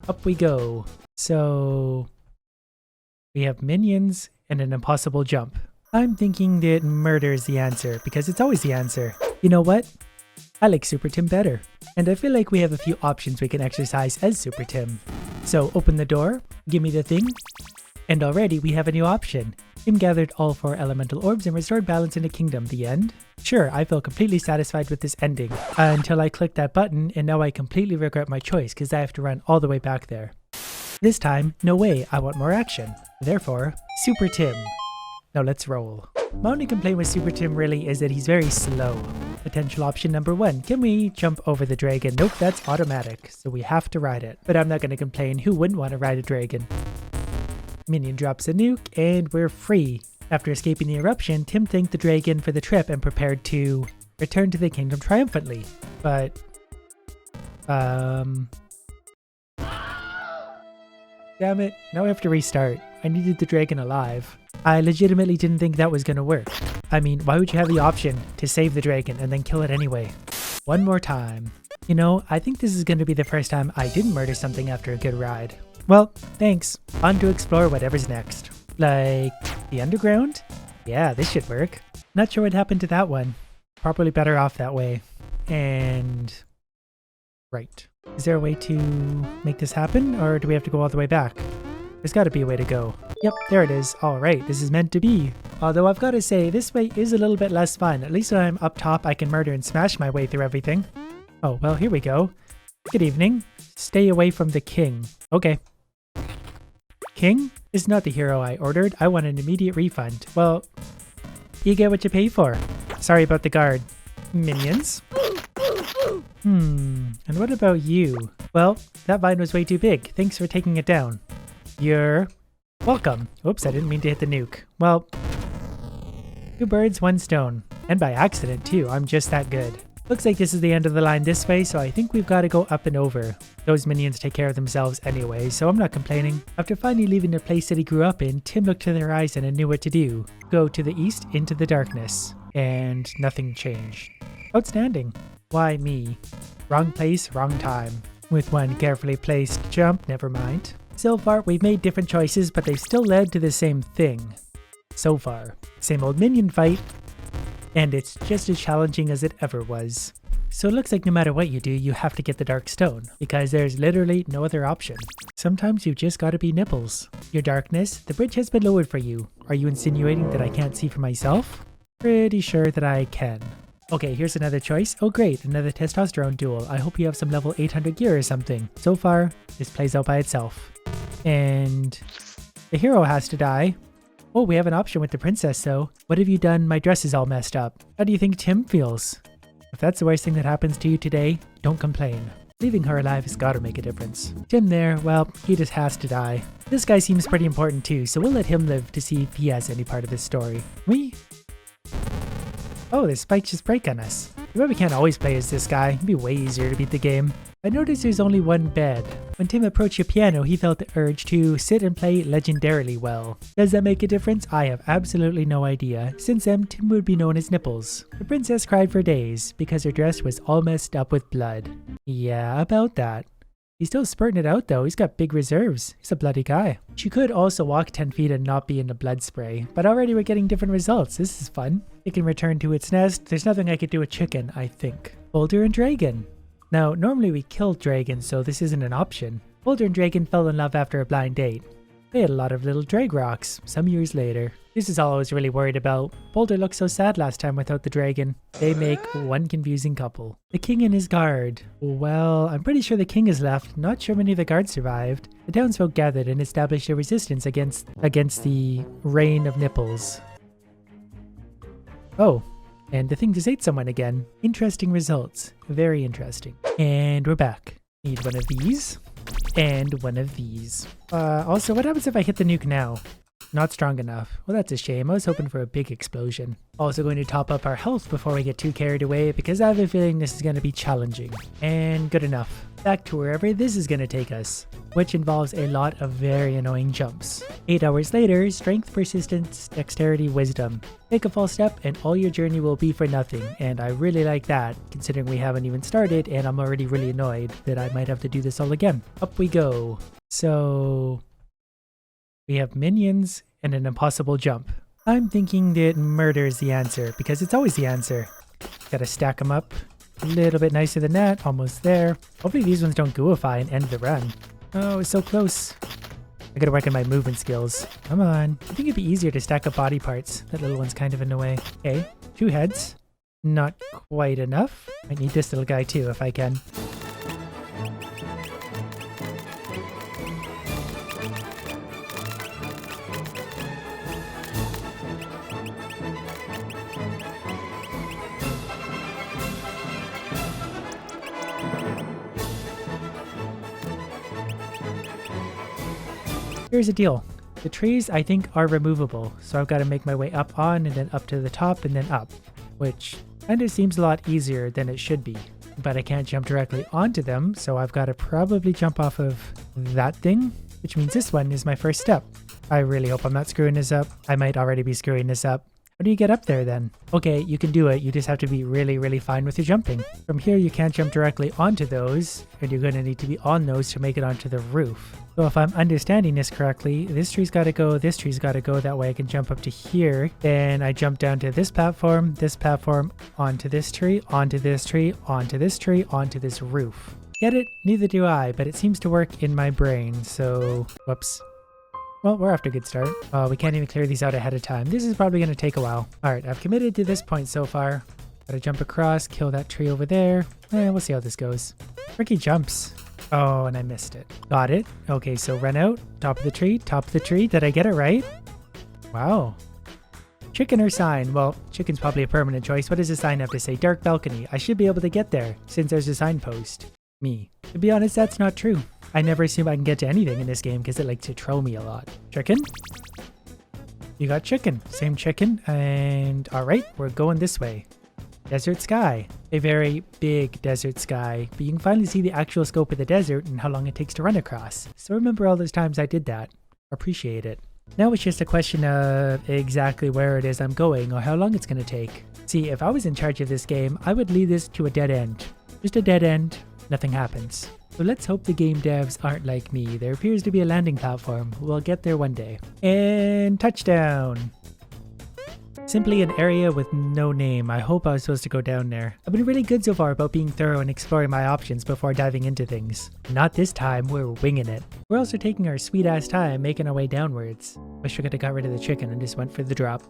up we go. So we have minions and an impossible jump. I'm thinking that murder is the answer because it's always the answer. You know what? I like Super Tim better. And I feel like we have a few options we can exercise as Super Tim. So open the door, give me the thing, and already we have a new option. Tim gathered all 4 elemental orbs and restored balance in the kingdom. The end? Sure, I feel completely satisfied with this ending. Until I clicked that button, and now I completely regret my choice because I have to run all the way back there. This time, no way, I want more action. Therefore, Super Tim. Now let's roll. My only complaint with Super Tim really is that he's very slow. Potential option number 1, can we jump over the dragon? Nope, that's automatic, so we have to ride it. But I'm not going to complain, who wouldn't want to ride a dragon? Minion drops a nuke, and we're free. After escaping the eruption, Tim thanked the dragon for the trip and prepared to return to the kingdom triumphantly. But, damn it, now I have to restart. I needed the dragon alive. I legitimately didn't think that was gonna work. I mean, why would you have the option to save the dragon and then kill it anyway? One more time. You know, I think this is gonna be the first time I didn't murder something after a good ride. Well, thanks. On to explore whatever's next. Like, the underground? Yeah, this should work. Not sure what happened to that one. Probably better off that way. And... right. Is there a way to make this happen, or do we have to go all the way back? There's gotta be a way to go. Yep, there it is. Alright, this is meant to be. Although I've gotta say, this way is a little bit less fun. At least when I'm up top, I can murder and smash my way through everything. Oh, well, here we go. Good evening. Stay away from the king. Okay. King is not the hero I ordered. I want an immediate refund. Well, you get what you pay for. Sorry about the guard. Minions? And what about you? Well, that vine was way too big. Thanks for taking it down. You're welcome. Oops, I didn't mean to hit the nuke. Well, 2 birds, 1 stone. And by accident too, I'm just that good. Looks like this is the end of the line this way, so I think we've got to go up and over. Those minions take care of themselves anyway, so I'm not complaining. After finally leaving the place that he grew up in, Tim looked to the horizon and knew what to do. Go to the east into the darkness. And nothing changed. Outstanding. Why me? Wrong place, wrong time. With one carefully placed jump, never mind. So far, we've made different choices, but they've still led to the same thing. So far. Same old minion fight. And it's just as challenging as it ever was. So it looks like no matter what you do, you have to get the dark stone, because there's literally no other option. Sometimes you've just gotta be nipples. Your darkness, the bridge has been lowered for you. Are you insinuating that I can't see for myself? Pretty sure that I can. Okay, here's another choice. Oh great, another testosterone duel. I hope you have some level 800 gear or something. So far, this plays out by itself. And the hero has to die. Oh, we have an option with the princess though. What have you done? My dress is all messed up. How do you think Tim feels? If that's the worst thing that happens to you today, don't complain. Leaving her alive has gotta make a difference. Tim there, well, he just has to die. This guy seems pretty important too, so we'll let him live to see if he has any part of this story. Oh, this spike just break on us. You probably can't always play as this guy. It'd be way easier to beat the game. I noticed there's only one bed. When Tim approached the piano, he felt the urge to sit and play legendarily well. Does that make a difference? I have absolutely no idea. Since then, Tim would be known as Nipples. The princess cried for days because her dress was all messed up with blood. Yeah, about that. He's still spurting it out though. He's got big reserves. He's a bloody guy. She could also walk 10 feet and not be in the blood spray, but already we're getting different results. This is fun. It can return to its nest. There's nothing I could do with chicken, I think. Boulder and Dragon. Now, normally we kill dragons, so this isn't an option. Boulder and Dragon fell in love after a blind date. They had a lot of little drag rocks, some years later. This is all I was really worried about. Boulder looked so sad last time without the dragon. They make one confusing couple. The king and his guard. Well, I'm pretty sure the king is left. Not sure many of the guards survived. The townsfolk gathered and established a resistance against the reign of Nipples. Oh, and the thing just ate someone again. Interesting results. Very interesting. And we're back. Need one of these. And one of these. Also, what happens if I hit the nuke now? Not strong enough. Well, that's a shame. I was hoping for a big explosion. Also going to top up our health before we get too carried away, because I have a feeling this is going to be challenging. And good enough. back to wherever this is going to take us, which involves a lot of very annoying jumps. 8 hours later, strength, persistence, dexterity, wisdom. Take a false step and all your journey will be for nothing, and I really like that, considering we haven't even started and I'm already really annoyed that I might have to do this all again. Up we go. So we have minions and an impossible jump. I'm thinking that murder is the answer, because it's always the answer. Gotta stack them up. A little bit nicer than that, almost there. Hopefully these ones don't gooify and end the run. Oh, it's so close. I gotta work on my movement skills. Come on. I think it'd be easier to stack up body parts. That little one's kind of in the way. Okay, 2 heads. Not quite enough. I need this little guy too, if I can. Here's the deal. The trees, I think, are removable, so I've got to make my way up on and then up to the top and then up, which kind of seems a lot easier than it should be. But I can't jump directly onto them, so I've got to probably jump off of that thing, which means this one is my first step. I really hope I'm not screwing this up. I might already be screwing this up. How do you get up there then? Okay, you can do it. You just have to be really, really fine with your jumping. From here, you can't jump directly onto those, and you're going to need to be on those to make it onto the roof. So if I'm understanding this correctly, this tree's got to go, this tree's got to go. That way I can jump up to here. Then I jump down to this platform, onto this tree, onto this tree, onto this tree, onto this roof. Get it? Neither do I, but it seems to work in my brain, so... Whoops. Well, we're off to a good start. We can't even clear these out ahead of time. This is probably going to take a while. Alright, I've committed to this point so far. Gotta jump across, kill that tree over there. We'll see how this goes. Tricky jumps. Oh, and I missed it. Got it. Okay, so run out. Top of the tree, top of the tree. Did I get it right? Wow. Chicken or sign? Well, chicken's probably a permanent choice. What does the sign have to say? Dark balcony. I should be able to get there, since there's a signpost. Me. To be honest, that's not true. I never assume I can get to anything in this game because it likes to troll me a lot. Chicken? You got chicken. Same chicken. And alright, we're going this way. Desert sky. A very big desert sky. But you can finally see the actual scope of the desert and how long it takes to run across. So remember all those times I did that. Appreciate it. Now it's just a question of exactly where it is I'm going or how long it's going to take. See, if I was in charge of this game, I would lead this to a dead end. Just a dead end. Nothing happens. So let's hope the game devs aren't like me. There appears to be a landing platform. We'll get there one day. And touchdown! Simply an area with no name. I hope I was supposed to go down there. I've been really good so far about being thorough and exploring my options before diving into things. Not this time, we're winging it. We're also taking our sweet ass time making our way downwards. Wish we could have got rid of the chicken and just went for the drop.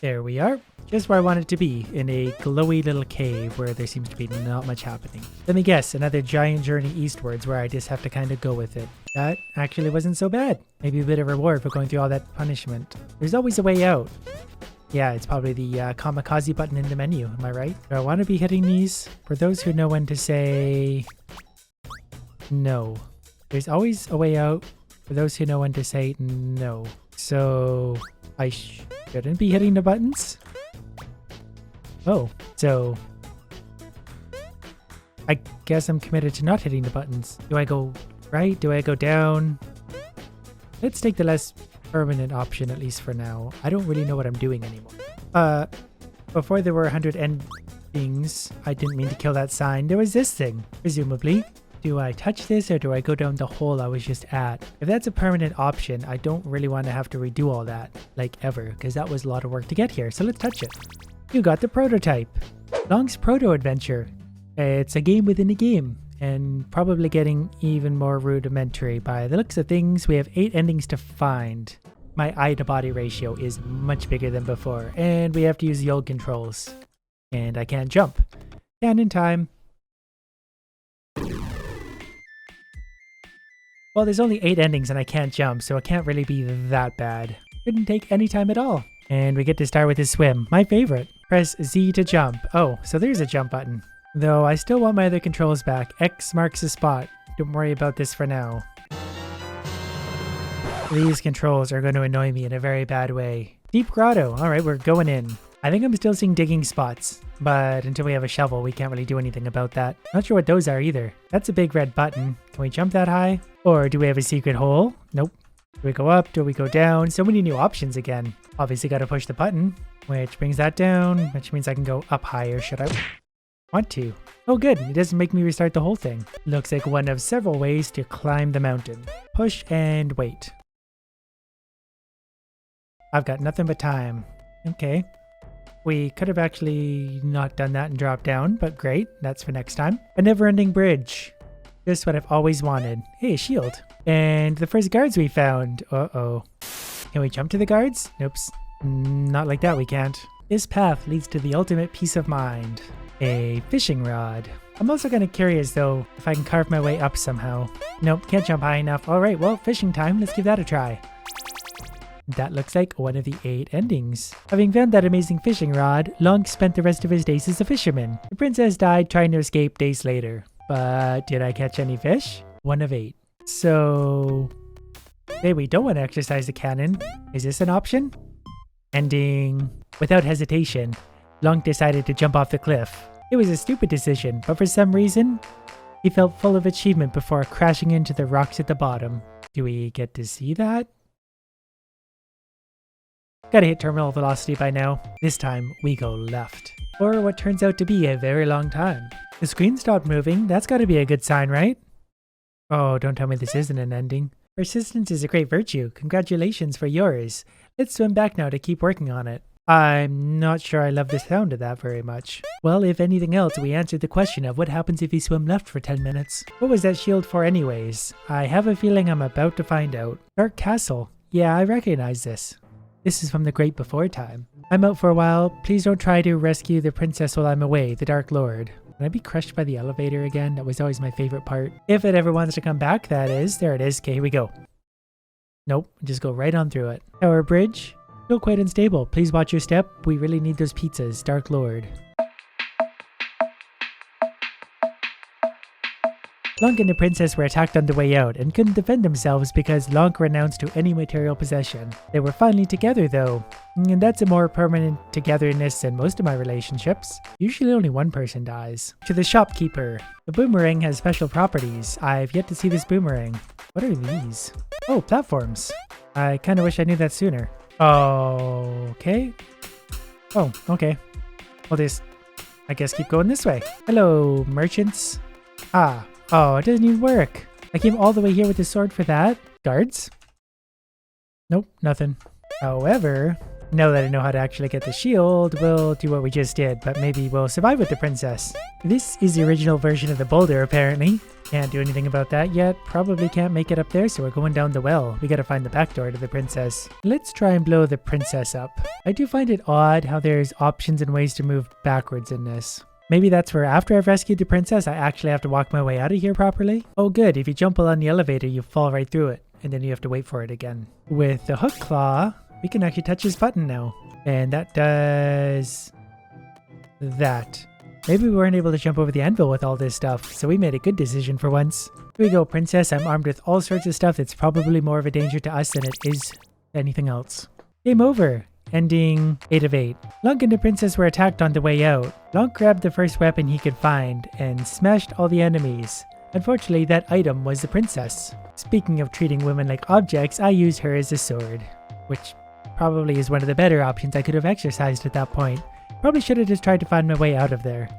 There we are, just where I wanted to be, in a glowy little cave where there seems to be not much happening. Let me guess, another giant journey eastwards where I just have to kind of go with it. That actually wasn't so bad. Maybe a bit of reward for going through all that punishment. There's always a way out. Yeah, it's probably the kamikaze button in the menu, am I right? Do I want to be hitting these? For those who know when to say no. There's always a way out for those who know when to say no. So I shouldn't be hitting the buttons? Oh, so I guess I'm committed to not hitting the buttons. Do I go right? Do I go down? Let's take the less permanent option, at least for now. I don't really know what I'm doing anymore. Before there were 100 endings, I didn't mean to kill that sign. There was this thing, presumably. Do I touch this or do I go down the hole I was just at? If that's a permanent option, I don't really want to have to redo all that, like ever, because that was a lot of work to get here, so let's touch it. You got the prototype. Lonk's Proto Adventure. It's a game within a game, and probably getting even more rudimentary. By the looks of things, we have 8 endings to find. My eye to body ratio is much bigger than before, and we have to use the old controls. And I can't jump. Can in time. Well, there's only 8 endings and I can't jump, so it can't really be that bad. Didn't take any time at all. And we get to start with his swim, my favorite. Press Z to jump. Oh, so there's a jump button. Though I still want my other controls back. X marks the spot. Don't worry about this for now. These controls are going to annoy me in a very bad way. Deep grotto. Alright, we're going in. I think I'm still seeing digging spots, but until we have a shovel, we can't really do anything about that. Not sure what those are either. That's a big red button. Can we jump that high? Or do we have a secret hole? Nope. Do we go up? Do we go down? So many new options again. Obviously got to push the button, which brings that down, which means I can go up higher. Should I want to? Oh good, it doesn't make me restart the whole thing. Looks like one of several ways to climb the mountain. Push and wait. I've got nothing but time. Okay. We could have actually not done that and dropped down, but great. That's for next time. A never-ending bridge. Just what I've always wanted. Hey, a shield. And the first guards we found. Uh-oh. Can we jump to the guards? Nope. Not like that we can't. This path leads to the ultimate peace of mind. A fishing rod. I'm also kind of curious though if I can carve my way up somehow. Nope, can't jump high enough. Alright, well, fishing time. Let's give that a try. That looks like one of the 8 endings. Having found that amazing fishing rod, Lonk spent the rest of his days as a fisherman. The princess died trying to escape days later. But did I catch any fish? 1 of 8. So... Hey, we don't want to exercise the cannon. Is this an option? Ending. Without hesitation, Lonk decided to jump off the cliff. It was a stupid decision, but for some reason, he felt full of achievement before crashing into the rocks at the bottom. Do we get to see that? Gotta hit terminal velocity by now. This time, we go left. For what turns out to be a very long time. The screen stopped moving. That's gotta be a good sign, right? Oh, don't tell me this isn't an ending. Persistence is a great virtue. Congratulations for yours. Let's swim back now to keep working on it. I'm not sure I love the sound of that very much. Well, if anything else, we answered the question of what happens if you swim left for 10 minutes. What was that shield for anyways? I have a feeling I'm about to find out. Dark Castle. Yeah, I recognize this. This is from the great before time. I'm out for a while. Please don't try to rescue the princess while I'm away, the Dark Lord. Can I be crushed by the elevator again? That was always my favorite part. If it ever wants to come back, that is. There it is. Okay, here we go. Nope, just go right on through it. Tower bridge. Still quite unstable. Please watch your step. We really need those pizzas, Dark Lord. Lonk and the princess were attacked on the way out and couldn't defend themselves because Lonk renounced to any material possession. They were finally together though, and that's a more permanent togetherness than most of my relationships. Usually only one person dies. To the shopkeeper. The boomerang has special properties. I've yet to see this boomerang. What are these? Oh, platforms. I kinda wish I knew that sooner. Okay. Oh, okay. I'll just, I guess, keep going this way. Hello, merchants. Ah. Oh, it doesn't even work. I came all the way here with the sword for that. Guards? Nope, nothing. However, now that I know how to actually get the shield, we'll do what we just did, but maybe we'll survive with the princess. This is the original version of the boulder, apparently. Can't do anything about that yet. Probably can't make it up there, so we're going down the well. We gotta find the back door to the princess. Let's try and blow the princess up. I do find it odd how there's options and ways to move backwards in this. Maybe that's where after I've rescued the princess, I actually have to walk my way out of here properly? Oh good, if you jump along the elevator, you fall right through it, and then you have to wait for it again. With the hook claw, we can actually touch this button now. And that does... that. Maybe we weren't able to jump over the anvil with all this stuff, so we made a good decision for once. Here we go, princess. I'm armed with all sorts of stuff that's probably more of a danger to us than it is anything else. Game over! Ending 8 of 8. Lonk and the princess were attacked on the way out. Lonk grabbed the first weapon he could find and smashed all the enemies. Unfortunately, that item was the princess. Speaking of treating women like objects, I used her as a sword, which probably is one of the better options I could have exercised at that point. Probably should have just tried to find my way out of there.